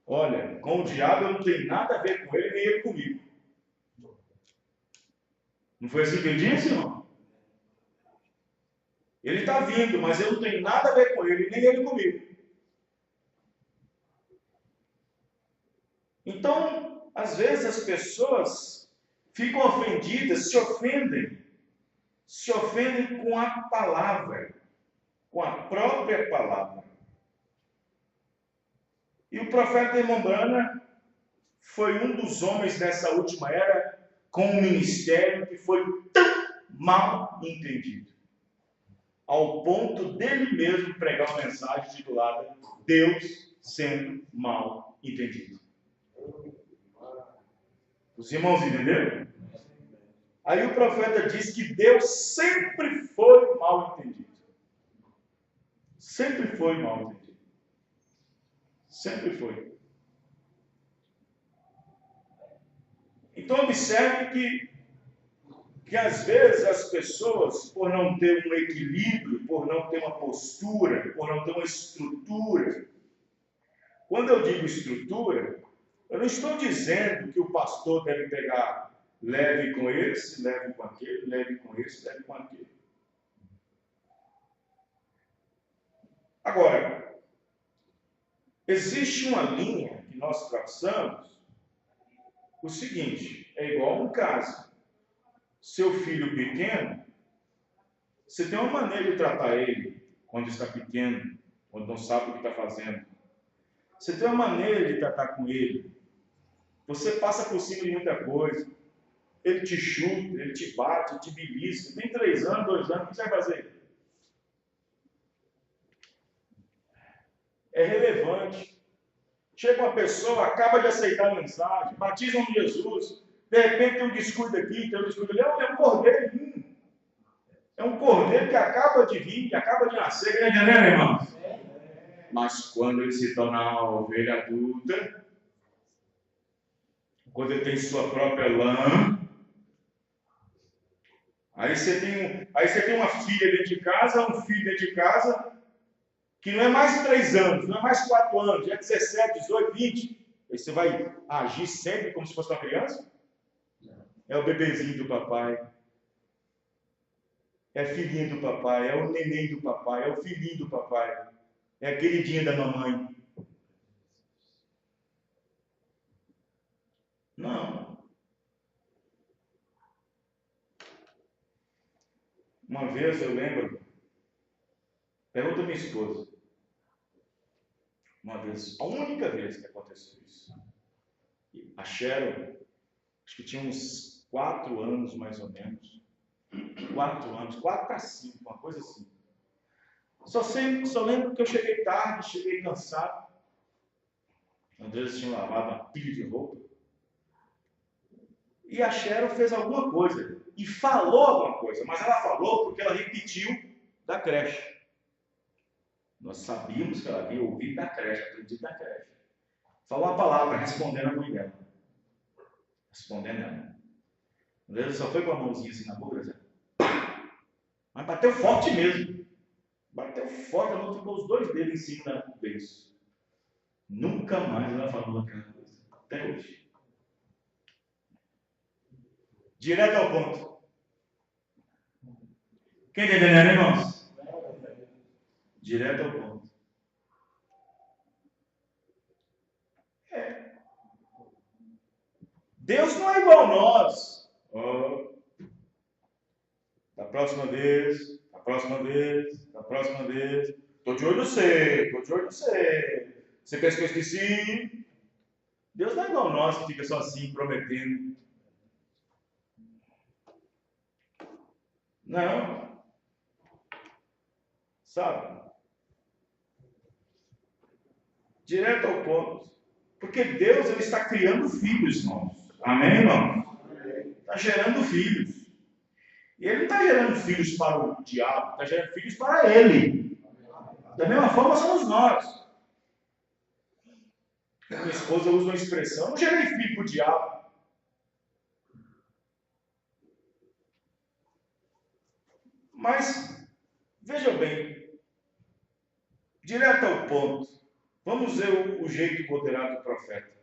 olha, com o diabo eu não tenho nada a ver com ele, nem ele comigo. Não foi assim que ele disse, irmão? Ele está vindo, mas eu não tenho nada a ver com ele, nem ele comigo. Então, às vezes as pessoas ficam ofendidas, se ofendem com a palavra, com a própria palavra. E o profeta Irmão Brana foi um dos homens dessa última era com um ministério que foi tão mal entendido, ao ponto dele mesmo pregar uma mensagem titulada Deus sendo mal entendido. Os irmãos entenderam? Aí o profeta diz que Deus sempre foi mal entendido. Sempre foi mal entendido. Sempre foi. Então observe que às vezes as pessoas, por não ter um equilíbrio, por não ter uma postura, por não ter uma estrutura. Quando eu digo estrutura, eu não estou dizendo que o pastor deve pegar leve com esse, leve com aquele, leve com esse, leve com aquele. Agora, existe uma linha que nós traçamos, o seguinte, é igual a um caso. Seu filho pequeno, você tem uma maneira de tratar ele quando está pequeno, quando não sabe o que está fazendo. Você tem uma maneira de tratar com ele. Você passa por cima de muita coisa. Ele te chuta, ele te bate, ele te belisca. Tem 3 anos, 2 anos, o que você vai fazer? é relevante. Chega uma pessoa, acaba de aceitar a mensagem, batiza em Jesus, de repente tem um descuido aqui, tem um descuido ali, é um cordeirinho. É um cordeiro que acaba de vir, que acaba de nascer, está entendendo, irmãos? Mas quando ele se torna uma ovelha adulta, quando ele tem sua própria lã, aí você tem uma filha dentro de casa, um filho dentro de casa, que não é mais 3 anos, não é mais 4 anos, já é 17, 18, 20. Aí você vai agir sempre como se fosse uma criança? É o bebezinho do papai. É a filhinha do papai, é o neném do papai, é o filhinho do papai. É a queridinha da mamãe. Não. Uma vez eu lembro, pergunta a minha esposa, uma vez, a única vez que aconteceu isso. A Cheryl, acho que tinha uns 4 anos mais ou menos. 4 anos, 4 para 5, uma coisa assim. Só lembro que eu cheguei tarde, cheguei cansado. Andrés tinha lavado uma pilha de roupa. E a Cheryl fez alguma coisa. E falou alguma coisa. Mas ela falou porque ela repetiu da creche. Nós sabíamos que ela havia ouvido da creche, aprendido da creche. Falou a palavra, respondendo a mãe dela. Respondendo ela. Andrés só foi com a mãozinha assim na boca, assim. Mas bateu forte mesmo. Bateu forte, ela ficou os 2 dedos em cima do beiço. Nunca mais ela falou aquela coisa. Até hoje. Direto ao ponto. Quem está entendendo, irmãos? Direto ao ponto. Deus não é igual a nós. Da próxima vez. Estou de olho no você. Você pensa que eu esqueci? Deus não é igual a nós que fica só assim, prometendo. Não. Sabe? Direto ao ponto. Porque Deus ele está criando filhos, irmãos. Amém, irmão? Está gerando filhos. E ele não está gerando filhos para o diabo, está gerando filhos para ele. Da mesma forma somos nós. Minha esposa usa uma expressão, eu não gerei filho para o diabo. Mas, veja bem, direto ao ponto, vamos ver o jeito moderado do profeta.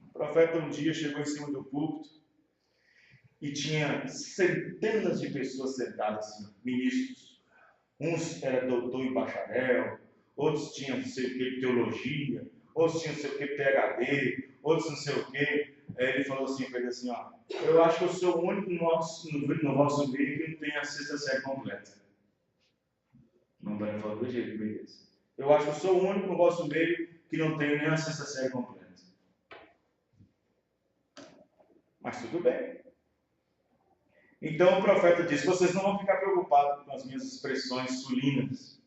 O profeta um dia chegou em cima do púlpito e tinha centenas de pessoas sentadas assim, ministros. Uns eram doutor em bacharel, outros tinham não sei o que, teologia, outros tinham não sei o que, PhD, outros não sei o que. Ele falou assim para ele assim, ó, eu acho que eu sou o único no vosso meio que não tem a 6ª série completa. Não vai falar do jeito, beleza. Eu acho que eu sou o único no vosso meio que não tem nem a 6ª série completa. Mas tudo bem. Então o profeta disse, vocês não vão ficar preocupados com as minhas expressões sulinas,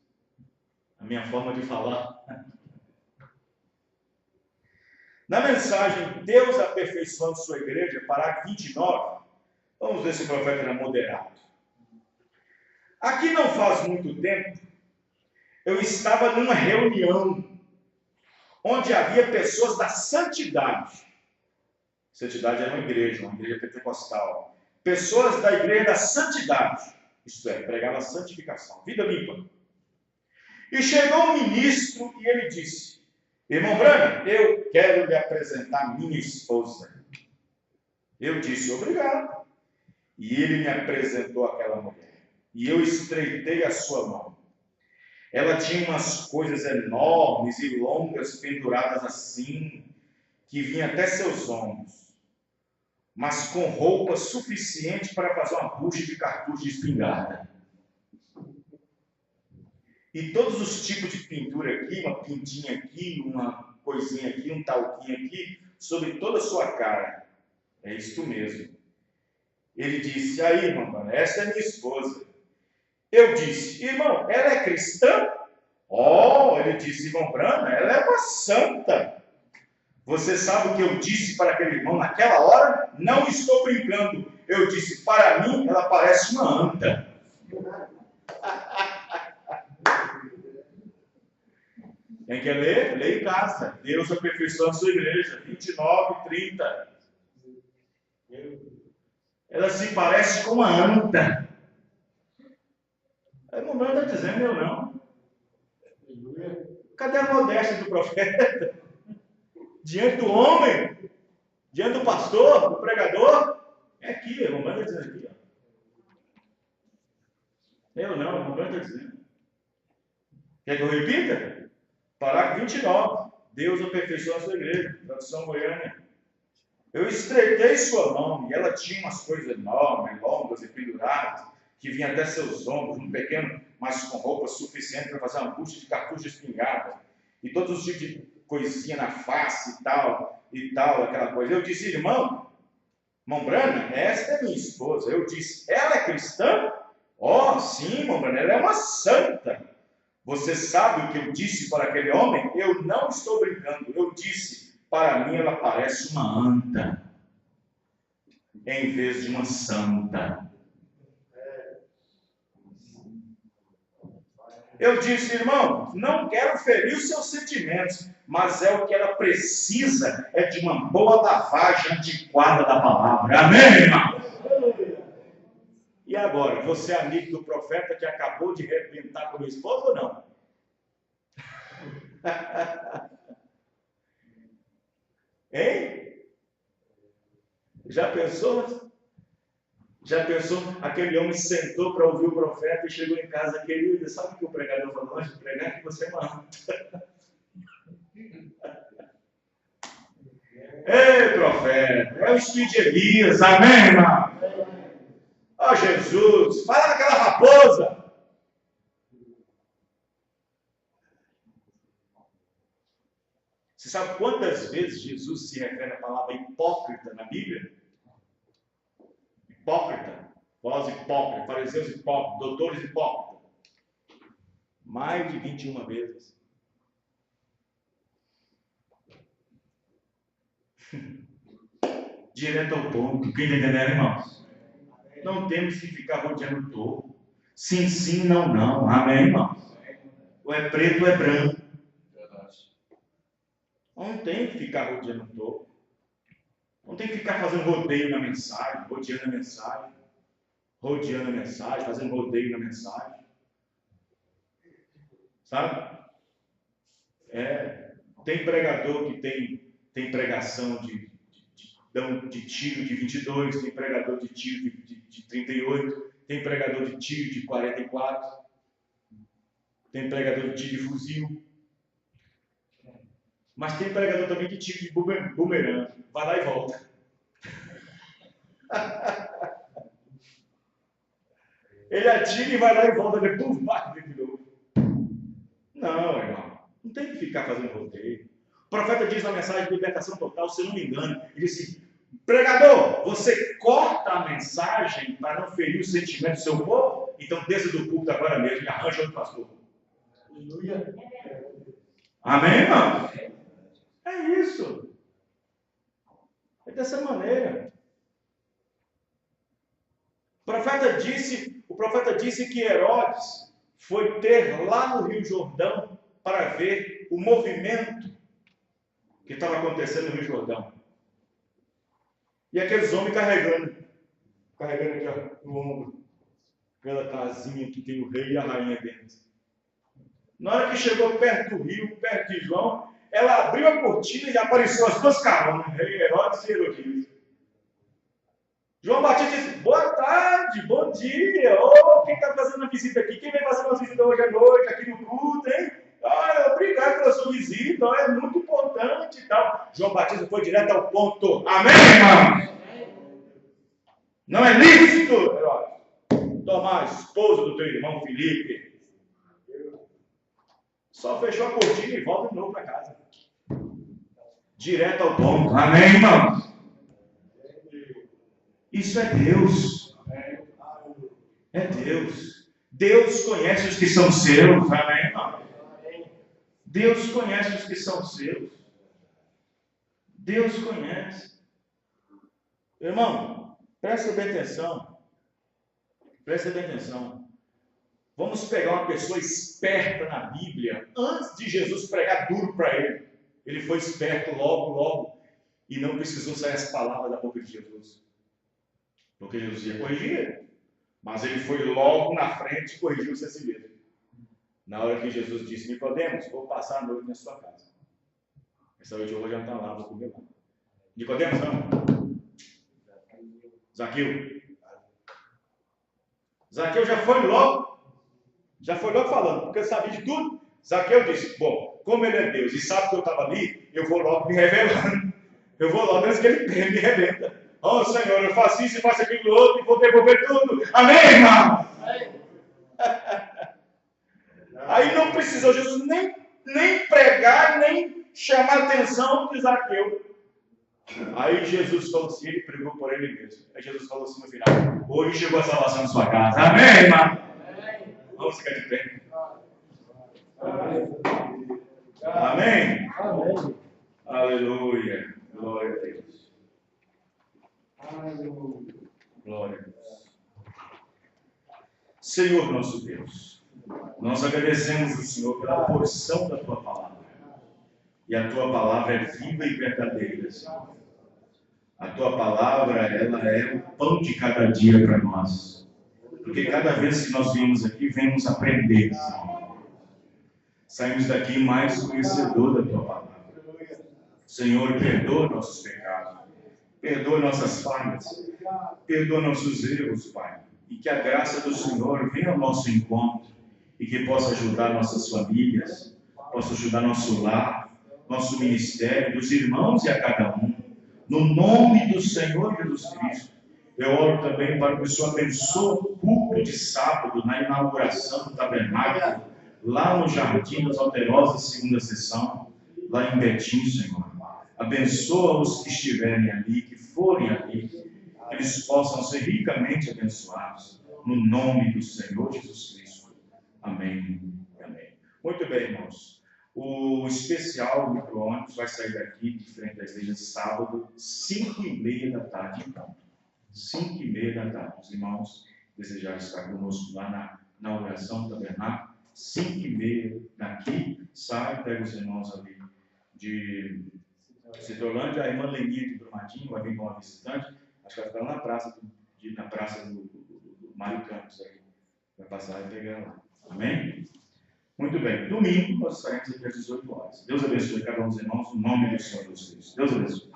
a minha forma de falar. Na mensagem Deus aperfeiçoando sua igreja, parágrafo 29, vamos ver se o profeta era moderado. Aqui não faz muito tempo, eu estava numa reunião onde havia pessoas da santidade. Santidade era uma igreja pentecostal. Pessoas da igreja da santidade, isto é, pregava santificação, vida limpa. E chegou um ministro e ele disse, irmão Branham, eu quero lhe apresentar minha esposa. Eu disse, obrigado. E ele me apresentou aquela mulher. E eu estreitei a sua mão. Ela tinha umas coisas enormes e longas penduradas assim, que vinham até seus ombros, mas com roupa suficiente para fazer uma bucha de cartucho de espingarda. E todos os tipos de pintura aqui, uma pintinha aqui, uma coisinha aqui, um talquinho aqui, sobre toda a sua cara. É isto mesmo. Ele disse, aí, irmão, essa é minha esposa. Eu disse, irmão, ela é cristã? Oh, ele disse, irmão Brana, ela é uma santa. Você sabe o que eu disse para aquele irmão naquela hora? Não estou brincando. Eu disse, para mim, ela parece uma anta. Quem quer ler? Lê em casa. Deus aperfeiçoa a sua igreja. 29, 30. Ela se parece com uma anta. Aí o irmão está dizendo, eu não. Cadê a modéstia do profeta? Diante do homem, diante do pastor, do pregador. É aqui, o irmão está dizendo aqui. Ó. Eu não, o irmão está dizendo. Quer que eu repita? Parágrafo 29. Deus aperfeiçoa a sua igreja. Tradução Goiânia. Eu estreitei sua mão e ela tinha umas coisas enormes, longas e penduradas, que vinha até seus ombros, um pequeno, mas com roupa suficiente para fazer uma bucha de cartucho de espingarda. E todos os tipos de coisinha na face e tal, aquela coisa. Eu disse, irmão Brana, esta é minha esposa. Eu disse, ela é cristã? Oh, sim, irmão Brana, ela é uma santa. Você sabe o que eu disse para aquele homem? Eu não estou brincando. Eu disse, para mim ela parece uma anta, em vez de uma santa. Eu disse, irmão, não quero ferir os seus sentimentos, mas é o que ela precisa, é de uma boa lavagem antiquada da palavra. Amém, irmão? E agora, você é amigo do profeta que acabou de arrebentar com a minha esposa ou não? Hein? Já pensou? Aquele homem sentou para ouvir o profeta e chegou em casa, querido, sabe o que o pregador falou? Antes de pregar que você é uma anta. Ei, profeta, é o espírito de Elias, amém, irmão? Ó, Jesus, fala naquela raposa. Você sabe quantas vezes Jesus se refere à palavra hipócrita na Bíblia? Hipócrita, vós hipócritas, fariseus hipócritas, doutores hipócritas. Mais de 21 vezes. Direto ao ponto. Quem está entendendo, irmãos? Não temos que ficar rodeando o topo. Sim, sim, não, não. Amém, irmãos? Ou é preto ou é branco. Não tem que ficar rodeando o topo. Não tem que ficar fazendo rodeio na mensagem, rodeando a mensagem, fazendo rodeio na mensagem. Sabe? Tem pregador que tem pregação de tiro de 22, tem pregador de tiro de 38, tem pregador de tiro de 44, tem pregador de tiro de fuzil. Mas tem pregador também que tira de bumerangue, vai lá e volta. Ele atira e vai lá e volta, depois bate de novo. Não, irmão, não tem que ficar fazendo rodeio. O profeta diz na mensagem de libertação total, se não me engano, ele disse, pregador, você corta a mensagem para não ferir o sentimento do seu povo? Então desça do púlpito agora mesmo e arranja outro pastor. Aleluia. Amém, irmão? É isso. É dessa maneira. O profeta disse que Herodes foi ter lá no Rio Jordão para ver o movimento que estava acontecendo no Rio Jordão. E aqueles homens carregando aqui ó, no ombro, aquela casinha que tem o rei e a rainha dentro. Na hora que chegou perto do rio, perto de João, ela abriu a cortina e apareceu as duas caronas, rei Herodes e Herodias. João Batista disse, boa tarde, bom dia, quem está fazendo a visita aqui? Quem vem fazer uma visita hoje à noite, aqui no culto, hein? Obrigado pela sua visita, é muito importante e tal. João Batista foi direto ao ponto. Amém, irmão? Não é lícito, Herodes, tomar a esposa do teu irmão Filipe. Só fechou a cortina e volta de novo para casa. Direto ao ponto. Amém, irmão? Isso é Deus. É Deus. Deus conhece os que são seus, amém, irmão? Deus conhece os que são seus. Deus conhece. Irmão, presta bem atenção. Presta bem atenção. Vamos pegar uma pessoa esperta na Bíblia. Antes de Jesus pregar duro para ele, ele foi esperto logo, e não precisou sair as palavras da boca de Jesus. Porque Jesus ia corrigir, mas ele foi logo na frente e corrigiu-se a si mesmo. Na hora que Jesus disse: Nicodemos, vou passar a noite na sua casa. Essa noite eu vou jantar lá, vou comer lá. Nicodemos, não. Zaqueu já foi logo falando, porque ele sabia de tudo. Zaqueu disse: bom, como ele é Deus e sabe que eu estava ali, eu vou logo me revelando. Eu vou logo antes que ele me revela. Oh, Senhor, eu faço isso e faço aquilo outro e vou devolver tudo. Amém, irmão? Aí não precisou Jesus nem pregar, nem chamar a atenção de Zaqueu. Aí Jesus falou assim, ele pregou por ele mesmo. Aí Jesus falou assim no final: hoje chegou a salvação na sua casa. Amém, irmão? Vamos ficar de pé. Amém? Amém. Aleluia. Glória a Deus. Aleluia. Glória a Deus. Senhor nosso Deus, nós agradecemos ao Senhor pela porção da Tua palavra. E a Tua palavra é viva e verdadeira, Senhor. A Tua palavra, ela é o pão de cada dia para nós. Porque cada vez que nós viemos aqui, vemos aprender, Senhor. Saímos daqui mais conhecedor da Tua palavra. Senhor, perdoa nossos pecados. Perdoa nossas falhas. Perdoa nossos erros, Pai. E que a graça do Senhor venha ao nosso encontro. E que possa ajudar nossas famílias. Possa ajudar nosso lar, nosso ministério, dos irmãos e a cada um. No nome do Senhor Jesus Cristo. Eu oro também para que o Senhor abençoe o culto de sábado, na inauguração do tabernáculo, lá no Jardim das Alterosas, segunda sessão, lá em Betim, Senhor. Abençoa os que estiverem ali, que forem ali, que eles possam ser ricamente abençoados, no nome do Senhor Jesus Cristo. Amém. Amém. Muito bem, irmãos. O especial micro-ônibus vai sair daqui, de frente à igreja, sábado, 5h30 da tarde, então. 5h30 da tarde. Os irmãos desejarem estar conosco lá na oração do tabernáculo, 5h30 daqui, sai, pega os irmãos ali de Citrolândia, a irmã Lenia de Brumadinho vai vir com uma visitante, acho que vai ficar lá na praça do Mário Campos, aí. Vai passar e pegar lá. Amém? Muito bem. Domingo nós estaremos aqui às 18 horas. Deus abençoe cada um dos irmãos, no nome do Senhor Jesus Cristo. Deus abençoe.